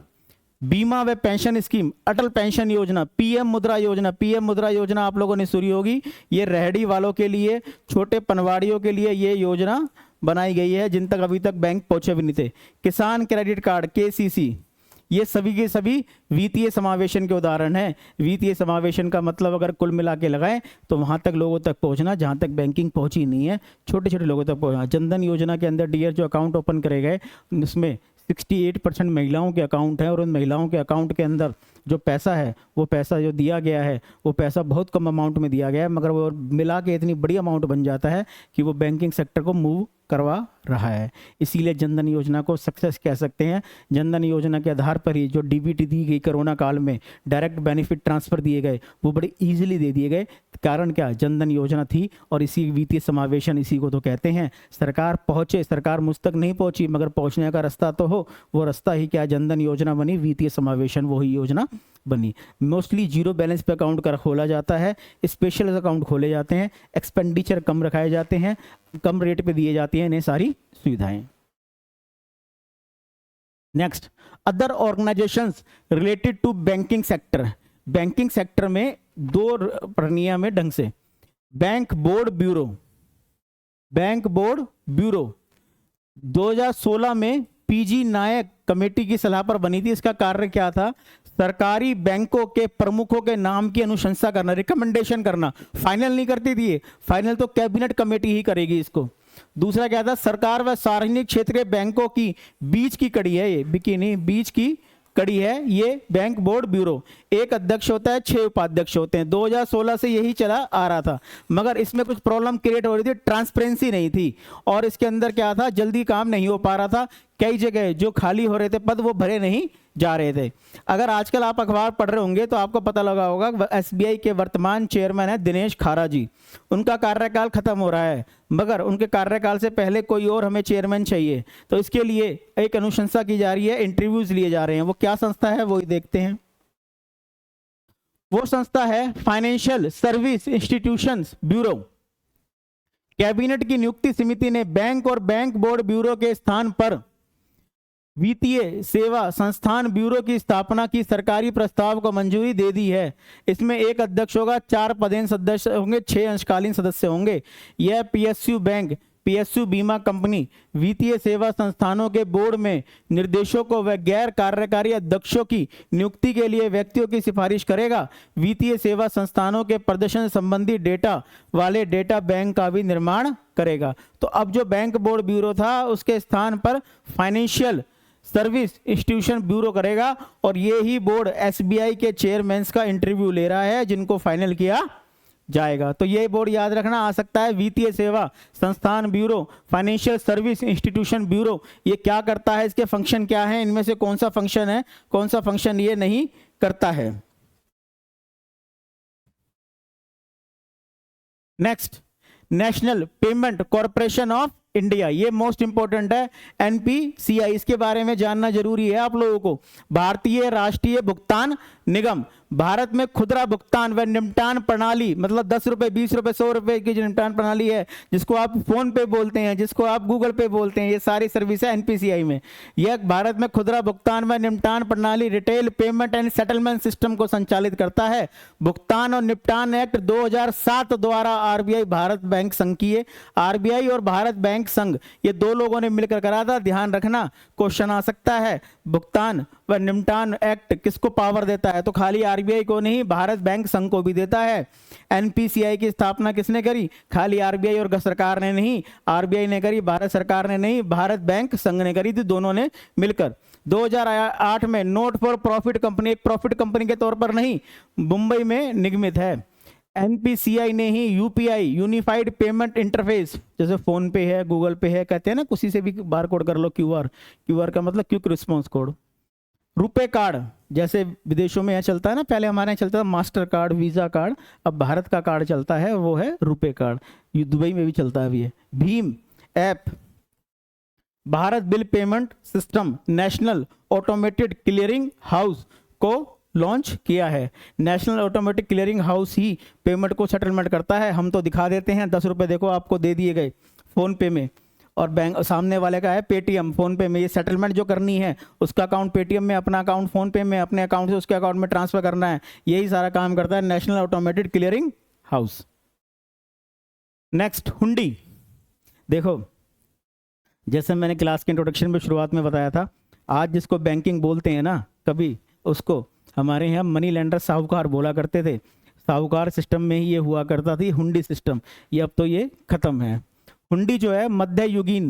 Speaker 1: बीमा व पेंशन स्कीम, अटल पेंशन योजना, पीएम मुद्रा योजना। पीएम मुद्रा योजना आप लोगों ने सुनी होगी, ये रेहड़ी वालों के लिए, छोटे पनवाड़ियों के लिए ये योजना बनाई गई है जिन तक अभी तक बैंक पहुंचे भी नहीं थे। किसान क्रेडिट कार्ड, केसीसी, ये सभी के सभी वित्तीय समावेशन के उदाहरण हैं। वित्तीय समावेशन का मतलब अगर कुल मिला के लगाएं तो वहां तक लोगों तक पहुंचना जहां तक बैंकिंग पहुंची नहीं है, छोटे छोटे लोगों तक पहुंचना। जनधन योजना के अंदर डीआर जो अकाउंट ओपन करे गए उसमें 68% महिलाओं के अकाउंट हैं और उन महिलाओं के अकाउंट के अंदर जो पैसा है, वो पैसा जो दिया गया है वो पैसा बहुत कम अमाउंट में दिया गया है, मगर वो मिला के इतनी बड़ी अमाउंट बन जाता है कि वो बैंकिंग सेक्टर को मूव करवा रहा है। इसीलिए जनधन योजना को सक्सेस कह सकते हैं। जनधन योजना के आधार पर ही जो डीबीटी दी गई कोरोना काल में, डायरेक्ट बेनिफिट ट्रांसफर दिए गए, वो बड़े इजीली दे दिए गए। कारण क्या, जनधन योजना थी और इसी वित्तीय समावेशन इसी को तो कहते हैं। सरकार पहुंचे, सरकार मुझ तक नहीं पहुंची मगर पहुंचने का रास्ता तो हो, वो रास्ता ही क्या, जनधन योजना बनी, वित्तीय समावेशन वही योजना बनी। मोस्टली जीरो बैलेंस पे अकाउंट कर खोला जाता है, स्पेशल अकाउंट खोले जाते हैं, एक्सपेंडिचर कम रखाए जाते हैं, कम रेट पे दिए जाती हैं इन्हें सारी सुविधाएं। Next, other organisations related to banking sector. Banking sector में दो प्रक्रिया में ढंग से, bank board bureau, bank board bureau 2016 में पीजी नायक कमेटी की सलाह पर बनी थी। इसका कार्य क्या था? सरकारी बैंकों के प्रमुखों के नाम की अनुशंसा करना, रिकमेंडेशन करना। फाइनल नहीं करती थी ये, फाइनल तो कैबिनेट कमेटी ही करेगी इसको। दूसरा क्या था? सरकार व सार्वजनिक क्षेत्र के बैंकों की बीच की कड़ी है, ये बिकी नहीं, बीच की कड़ी है ये बैंक बोर्ड ब्यूरो। एक अध्यक्ष होता है, 6 उपाध्यक्ष होते हैं। 2016 से यही चला आ रहा था, मगर इसमें कुछ प्रॉब्लम क्रिएट हो रही थी, ट्रांसपेरेंसी नहीं थी, और इसके अंदर क्या था, जल्दी काम नहीं हो पा रहा था। कई जगह जो खाली हो रहे थे पद, वो भरे नहीं जा रहे थे। अगर आजकल आप अखबार पढ़ रहे होंगे तो आपको पता लगा होगा, एसबीआई के वर्तमान चेयरमैन है दिनेश खारा जी। उनका कार्यकाल खत्म हो रहा है, मगर उनके कार्यकाल से पहले कोई और हमें चेयरमैन चाहिए, तो इसके लिए एक अनुशंसा की जा रही है, इंटरव्यूज लिए जा रहे हैं। वो क्या संस्था है वो ही देखते हैं। वो संस्था है financial service institutions bureau. Cabinet की नियुक्ति समिति ने बैंक और बैंक बोर्ड ब्यूरो के स्थान पर वित्तीय सेवा संस्थान ब्यूरो की स्थापना की सरकारी प्रस्ताव को मंजूरी दे दी है। इसमें एक अध्यक्ष होगा, 4 पदेन सदस्य होंगे, 6 अंशकालीन सदस्य होंगे। यह पीएसयू बैंक, पीएसयू बीमा कंपनी, वित्तीय सेवा संस्थानों के बोर्ड में निर्देशकों व गैर कार्यकारी अध्यक्षों की नियुक्ति के लिए व्यक्तियों की सिफारिश करेगा। वित्तीय सेवा संस्थानों के प्रदर्शन संबंधी डेटा वाले डेटा बैंक का भी निर्माण करेगा। तो अब जो बैंक बोर्ड ब्यूरो था, उसके स्थान पर फाइनेंशियल सर्विस इंस्टीट्यूशन ब्यूरो करेगा, और ये ही बोर्ड एसबीआई के चेयरमैन का इंटरव्यू ले रहा है, जिनको फाइनल किया जाएगा। तो ये बोर्ड याद रखना आ सकता है, वित्तीय सेवा संस्थान bureau, financial service institution bureau. ये क्या करता है, इसके फंक्शन क्या है, इनमें से कौन सा फंक्शन है, कौन सा फंक्शन ये नहीं करता है। Next, national payment corporation of India, ये मोस्ट इंपॉर्टेंट है, एनपीसीआई। इसके बारे में जानना जरूरी है आप लोगों को। भारतीय राष्ट्रीय भुगतान निगम भारत में खुदरा भुगतान व निपटान प्रणाली, मतलब 10 रुपए, 20 रुपए, 100 रुपए की जो निपटान प्रणाली है, जिसको आप फोन पे बोलते हैं, जिसको आप गूगल पे बोलते हैं, ये सारी सर्विस है एनपीसीआई में। यह भारत में खुदरा भुगतान व निपटान प्रणाली, retail payment and settlement system को संचालित करता है। भुगतान और निपटान एक्ट 2007 द्वारा आरबीआई भारत बैंक संघ की, आरबीआई और भारत बैंक संघ ये 2 लोगों ने मिलकर करा था। ध्यान रखना, क्वेश्चन आ सकता है, भुगतान व निपटान एक्ट किसको पावर देता है? तो खाली आरबीआई को नहीं, भारत बैंक संघ को भी देता है। एनपीसीआई की स्थापना किसने करी? खाली आरबीआई और सरकार ने नहीं, आरबीआई ने करी, भारत सरकार ने नहीं, भारत बैंक संघ ने करी थी, दोनों ने मिलकर। 2008 में नोट फॉर प्रॉफिट कंपनी, एक प्रॉफिट कंपनी के तौर पर नहीं, मुंबई में निगमित है। एनपीसीआई ने ही यूपीआई, यूनिफाइड पेमेंट इंटरफेस, जैसे फोन पे है, गूगल पे है, कहते हैं ना, किसी से भी बार कोड कर लो, क्यूआर का मतलब क्विक रिस्पॉन्स कोड। रुपए कार्ड, जैसे विदेशों में यह चलता है ना, पहले हमारे यहाँ चलता था मास्टर कार्ड, वीजा कार्ड, अब भारत का कार्ड चलता है, वो है रुपए कार्ड। ये दुबई में भी चलता है अभी ये। Bhim app, Bharat bill payment system, national automated clearing house को लॉन्च किया है। नेशनल ऑटोमेटिक क्लियरिंग हाउस ही पेमेंट को सेटलमेंट करता है। हम तो दिखा देते हैं, 10 रुपए देखो आपको दे दिए गए फोन पे में, और बैंक सामने वाले का है पेटीएम, फोन पे में ये सेटलमेंट जो करनी है, उसका अकाउंट पेटीएम में, अपना अकाउंट फोन पे में, अपने अकाउंट से उसके अकाउंट में ट्रांसफर करना है, यही सारा काम करता है national automated clearing house. Next, हुंडी। देखो, जैसे मैंने क्लास के इंट्रोडक्शन में शुरुआत में बताया था, आज जिसको बैंकिंग बोलते हैं ना, कभी उसको हमारे यहाँ मनी लेंडर, साहूकार बोला करते थे। साहूकार सिस्टम में ही ये हुआ करता थी, हुंडी सिस्टम, ये अब तो ये खत्म है। हुंडी जो है मध्ययुगीन,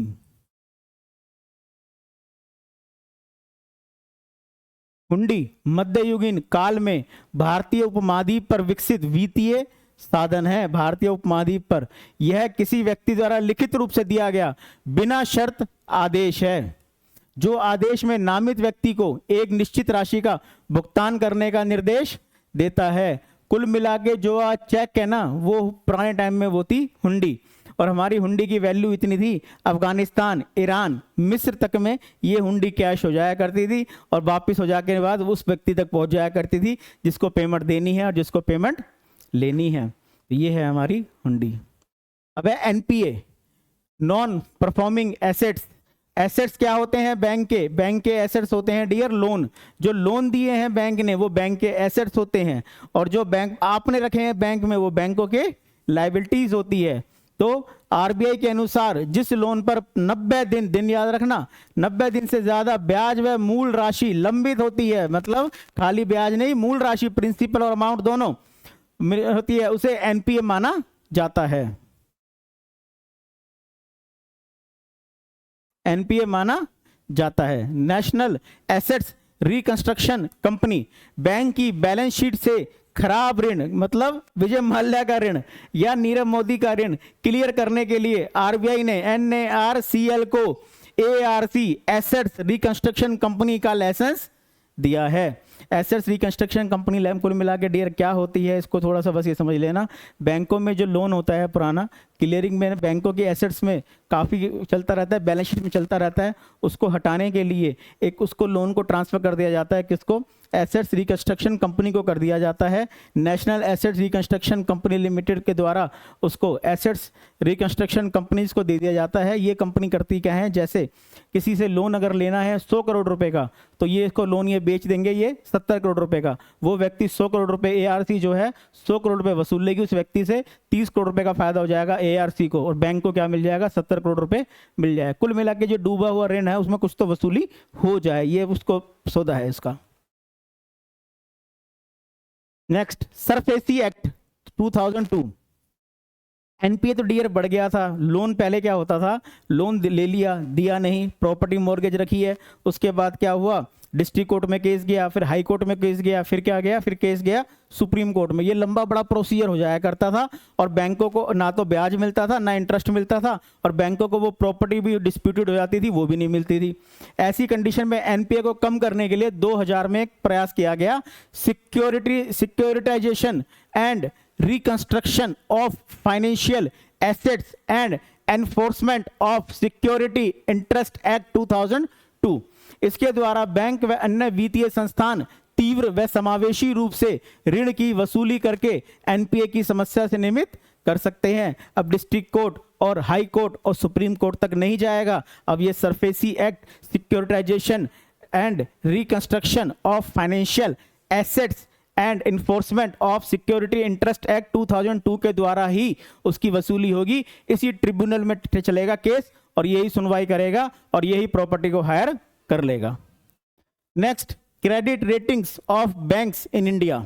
Speaker 1: हुंडी मध्ययुगीन काल में भारतीय उपमहाद्वीप पर विकसित वित्तीय साधन है। भारतीय उपमहाद्वीप पर यह किसी व्यक्ति द्वारा लिखित रूप से दिया गया बिना शर्त आदेश है, जो आदेश में नामित व्यक्ति को एक निश्चित राशि का भुगतान करने का निर्देश देता है। कुल मिला के जो आज चेक है ना, वो पुराने टाइम में वो थी हुंडी। और हमारी हुंडी की वैल्यू इतनी थी, अफगानिस्तान, ईरान, मिस्र तक में ये हुंडी कैश हो जाया करती थी, और वापस हो जाने के बाद उस व्यक्ति तक पहुंच जाया करती थी जिसको पेमेंट देनी है और जिसको पेमेंट लेनी है। तो ये है हमारी हुंडी। अब है NPA, non performing assets. Assets क्या होते हैं? बैंक के एसेट्स होते हैं डियर लोन। जो लोन दिए हैं बैंक ने, वो बैंक के एसेट्स होते हैं, और जो बैंक आपने रखे हैं बैंक में, वो बैंकों के लायबिलिटीज होती है। तो आरबीआई के अनुसार जिस लोन पर 90 दिन याद रखना, 90 दिन से ज्यादा ब्याज व मूल राशि लंबित होती है, मतलब खाली ब्याज नहीं, मूल राशि, प्रिंसिपल और अमाउंट दोनों होती है, उसे एनपीए माना जाता है, एनपीए माना जाता है। National assets reconstruction company bank की बैलेंस शीट से खराब ऋण, मतलब विजय माल्या का ऋण या नीरव मोदी का ऋण क्लियर करने के लिए आरबीआई ने एनएआरसीएल को एआरसी एसेट्स रिकंस्ट्रक्शन कंपनी का लाइसेंस दिया है। एसेट्स रिकंस्ट्रक्शन कंपनी लैम कुल मिला के डियर क्या होती है, इसको थोड़ा सा बस ये समझ लेना। बैंकों में जो लोन होता है पुराना, क्लियरिंग में बैंकों के एसेट्स में काफ़ी चलता रहता है, बैलेंस शीट में चलता रहता है, उसको हटाने के लिए एक उसको लोन को ट्रांसफर कर दिया जाता है, किसको, एसेट्स रिकंस्ट्रक्शन कंपनी को कर दिया जाता है। National assets reconstruction company limited के द्वारा उसको एसेट्स रिकंस्ट्रक्शन कंपनीज को दे दिया जाता है। ये कंपनी करती क्या है, जैसे किसी से लोन अगर लेना है 100 करोड़ रुपए का, तो ये इसको लोन ये बेच देंगे ये 70 करोड़ रुपए का, वो व्यक्ति 100 करोड़ रुपए एआरसी जो है 100 करोड़ रुपए वसूल लेगी उस व्यक्ति से, 30 करोड़ रुपए का फायदा हो जाएगा एआरसी को, और बैंक को क्या मिल जाएगा, 70 करोड़ रुपए मिल जाएगा। कुल मिला के जो डूबा हुआ ऋण है उसमें कुछ तो वसूली हो जाए, ये उसको सौदा है इसका। Next, SARFAESI act 2002। एनपीए तो डियर बढ़ गया था, लोन पहले क्या होता था, लोन ले लिया, दिया नहीं, प्रॉपर्टी मॉर्गेज रखी है, उसके बाद क्या हुआ, डिस्ट्रिक्ट कोर्ट में केस गया, फिर हाई कोर्ट में केस गया, फिर क्या गया, फिर केस गया सुप्रीम कोर्ट में। ये लंबा बड़ा प्रोसीजर हो जाया करता था, और बैंकों को ना तो ब्याज मिलता था ना इंटरेस्ट मिलता था, और बैंकों को वो प्रॉपर्टी भी डिस्प्यूटेड हो जाती थी, वो भी नहीं मिलती थी। ऐसी कंडीशन में एनपीए को कम करने के लिए 2000 में एक प्रयास किया गया, securitisation and reconstruction of financial assets and enforcement of security interest act 2002। इसके द्वारा बैंक व अन्य वित्तीय संस्थान तीव्र व समावेशी रूप से ऋण की वसूली करके एनपीए की समस्या से निमित्त कर सकते हैं। अब डिस्ट्रिक्ट कोर्ट और हाई कोर्ट और सुप्रीम कोर्ट तक नहीं जाएगा, अब ये SARFAESI act securitisation and reconstruction of financial assets and enforcement of security interest act 2002 के द्वारा ही उसकी वसूली होगी। इसी ट्रिब्यूनल में चलेगा केस, और यही सुनवाई करेगा, और यही प्रॉपर्टी को हायर कर लेगा। Next, credit ratings of banks in India.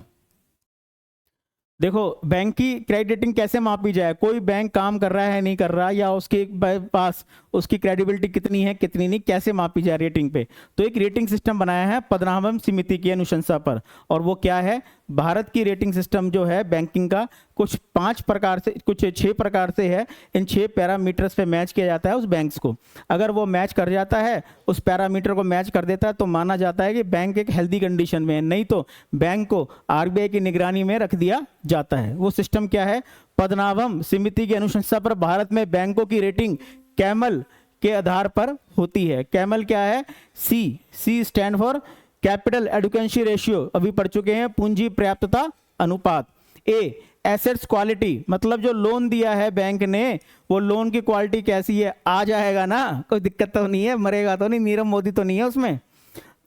Speaker 1: देखो, बैंक की क्रेडिट रेटिंग कैसे मापी जाए, कोई बैंक काम कर रहा है नहीं कर रहा, या उसके पास उसकी क्रेडिबिलिटी कितनी है कितनी नहीं, कैसे मापी जाए रेटिंग पे। तो एक रेटिंग सिस्टम बनाया है पद्मनाभम समिति की अनुशंसा पर, और वो क्या है, भारत की रेटिंग सिस्टम जो है बैंकिंग का कुछ 5 प्रकार से, कुछ 6 प्रकार से है। इन 6 पैरामीटर्स पे मैच किया जाता है उस बैंक्स को। अगर वो मैच कर जाता है, उस पैरामीटर को मैच कर देता है, तो माना जाता है कि बैंक एक हेल्दी कंडीशन में है, नहीं तो बैंक को आरबीआई की निगरानी में रख दिया जाता है। वो सिस्टम क्या है, पद्मनाभम समिति की अनुशंसा पर भारत में बैंकों की रेटिंग कैमल के आधार पर होती है। कैमल क्या है, सी stand for capital adequacy ratio, अभी पढ़ चुके हैं, पूंजी पर्याप्तता अनुपात। ए, एसेट्स क्वालिटी, मतलब जो लोन दिया है बैंक ने, वो लोन की क्वालिटी कैसी है, आ जाएगा ना, कोई दिक्कत तो नहीं है, मरेगा तो नहीं, नीरव मोदी तो नहीं है उसमें।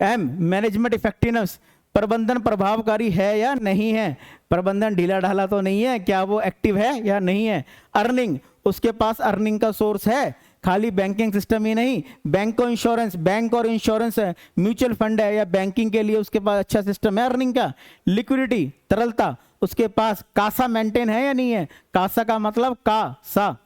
Speaker 1: एम, मैनेजमेंट इफेक्टिवनेस, प्रबंधन प्रभावकारी है या नहीं है, प्रबंधन ढीला ढाला तो नहीं है, क्या वो एक्टिव है या नहीं है। अर्निंग, उसके पास अर्निंग का सोर्स है, खाली बैंकिंग सिस्टम ही नहीं, बैंक और इंश्योरेंस, बैंक और इंश्योरेंस है, म्यूचुअल फंड है, या बैंकिंग के लिए उसके पास अच्छा सिस्टम है अर्निंग का। लिक्विडिटी, तरलता, उसके पास कासा मेंटेन है या नहीं है, कासा का मतलब कासा,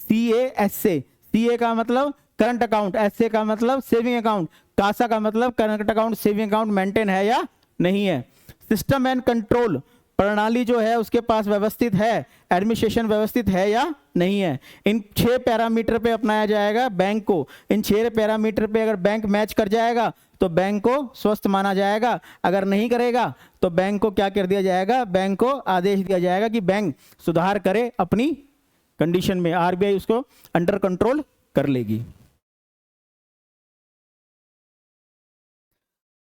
Speaker 1: CA का मतलब करंट अकाउंट, SA का मतलब सेविंग अकाउंट, कासा का मतलब current account saving account maintain है या नहीं है। सिस्टम एंड कंट्रोल, प्रणाली जो है उसके पास व्यवस्थित है, एडमिनिस्ट्रेशन व्यवस्थित है या नहीं है। इन 6 पैरामीटर पे अपनाया जाएगा बैंक को। इन 6 पैरामीटर पे अगर बैंक मैच कर जाएगा तो बैंक को स्वस्थ माना जाएगा, अगर नहीं करेगा तो बैंक को क्या कर दिया जाएगा, बैंक को आदेश दिया जाएगा कि बैंक सुधार करे अपनी कंडीशन में, आरबीआई उसको अंडर कंट्रोल कर लेगी।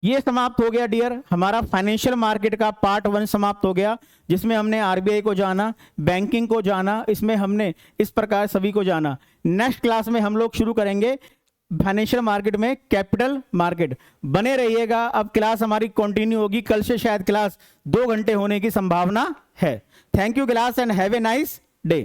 Speaker 1: ये समाप्त हो गया डियर, हमारा फाइनेंशियल मार्केट का पार्ट 1 समाप्त हो गया, जिसमें हमने आरबीआई को जाना, बैंकिंग को जाना, इसमें हमने इस प्रकार सभी को जाना। नेक्स्ट क्लास में हम लोग शुरू करेंगे फाइनेंशियल मार्केट में कैपिटल मार्केट। बने रहिएगा, अब क्लास हमारी कंटिन्यू होगी, कल से शायद क्लास 2 घंटे होने की संभावना है। Thank you class and have a nice day.